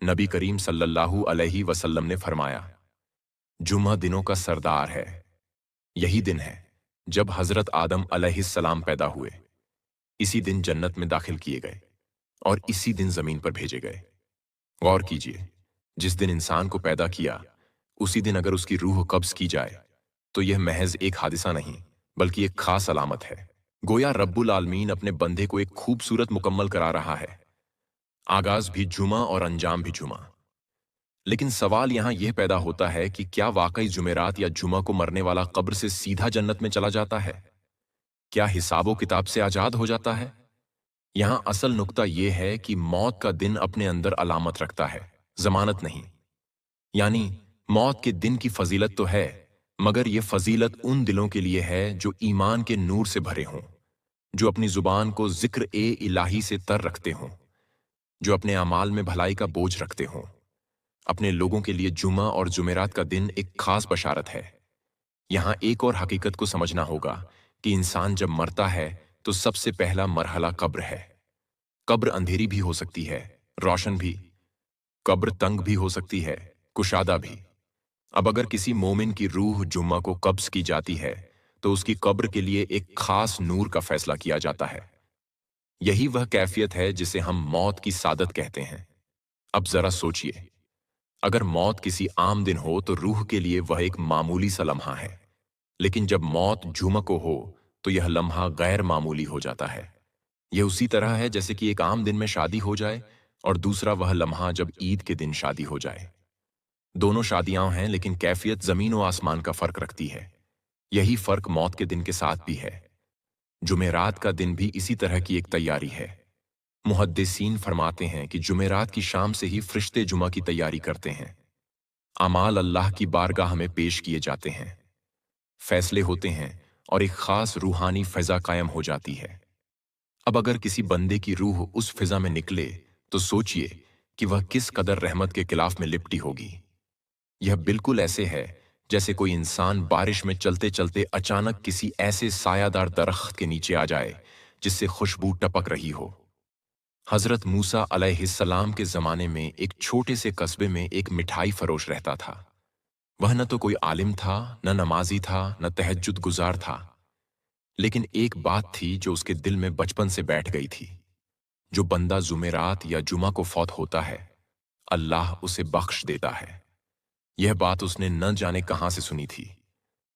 नबी करीम सल्लल्लाहु अलैहि वसल्लम ने फरमाया, जुम्मा दिनों का सरदार है। यही दिन है जब हजरत आदम अलैहिस्सलाम पैदा हुए, इसी दिन जन्नत में दाखिल किए गए और इसी दिन जमीन पर भेजे गए। गौर कीजिए, जिस दिन इंसान को पैदा किया उसी दिन अगर उसकी रूह कब्ज की जाए तो यह महज एक हादिसा नहीं बल्कि एक खास अलामत है। गोया रब्बुल आलमीन अपने बंदे को एक खूबसूरत मुकम्मल करा रहा है। आगाज भी जुमा और अंजाम भी जुमा। लेकिन सवाल यहां यह पैदा होता है कि क्या वाकई जुमेरात या जुमा को मरने वाला कब्र से सीधा जन्नत में चला जाता है? क्या हिसाबो किताब से आजाद हो जाता है? यहां असल नुक्ता यह है कि मौत का दिन अपने अंदर अलामत रखता है, जमानत नहीं। यानी मौत के दिन की फजीलत तो है, मगर यह फजीलत उन दिलों के लिए है जो ईमान के नूर से भरे हों, जो अपनी जुबान को जिक्र ए इलाही से तर रखते हों, जो अपने अमाल में भलाई का बोझ रखते हों। अपने लोगों के लिए जुमा और जुमेरात का दिन एक खास बशारत है। यहां एक और हकीकत को समझना होगा कि इंसान जब मरता है तो सबसे पहला मरहला कब्र है। कब्र अंधेरी भी हो सकती है, रोशन भी। कब्र तंग भी हो सकती है, कुशादा भी। अब अगर किसी मोमिन की रूह जुम्मा को कब्ज की जाती है तो उसकी कब्र के लिए एक खास नूर का फैसला किया जाता है। यही वह कैफियत है जिसे हम मौत की सादत कहते हैं। अब जरा सोचिए, अगर मौत किसी आम दिन हो तो रूह के लिए वह एक मामूली सा लम्हा है, लेकिन जब मौत जुमा को हो तो यह लम्हा गैर मामूली हो जाता है। यह उसी तरह है जैसे कि एक आम दिन में शादी हो जाए और दूसरा वह लम्हा जब ईद के दिन शादी हो जाए। दोनों शादियां हैं लेकिन कैफियत जमीन व आसमान का फर्क रखती है। यही फर्क मौत के दिन के साथ भी है। जुमेरात का दिन भी इसी तरह की एक तैयारी है। मुहद्दिसीन फरमाते हैं कि जुमेरात की शाम से ही फरिश्ते जुमा की तैयारी करते हैं। अमाल अल्लाह की बारगाह में पेश किए जाते हैं, फैसले होते हैं और एक खास रूहानी फिजा कायम हो जाती है। अब अगर किसी बंदे की रूह उस फिजा में निकले तो सोचिए कि वह किस कदर रहमत के खिलाफ में लिपटी होगी। यह बिल्कुल ऐसे है जैसे कोई इंसान बारिश में चलते चलते अचानक किसी ऐसे सायादार दरख्त के नीचे आ जाए जिससे खुशबू टपक रही हो। हजरत मूसा अलैहिस्सलाम के जमाने में एक छोटे से कस्बे में एक मिठाई फरोश रहता था। वह न तो कोई आलिम था, न नमाजी था, न तहज्जुद गुजार था, लेकिन एक बात थी जो उसके दिल में बचपन से बैठ गई थी। जो बंदा जुमेरात या जुमा को फौत होता है, अल्लाह उसे बख्श देता है। यह बात उसने न जाने कहां से सुनी थी,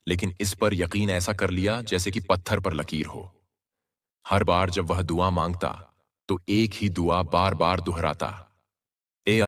लेकिन इस पर यकीन ऐसा कर लिया जैसे कि पत्थर पर लकीर हो। हर बार जब वह दुआ मांगता तो एक ही दुआ बार बार दोहराता,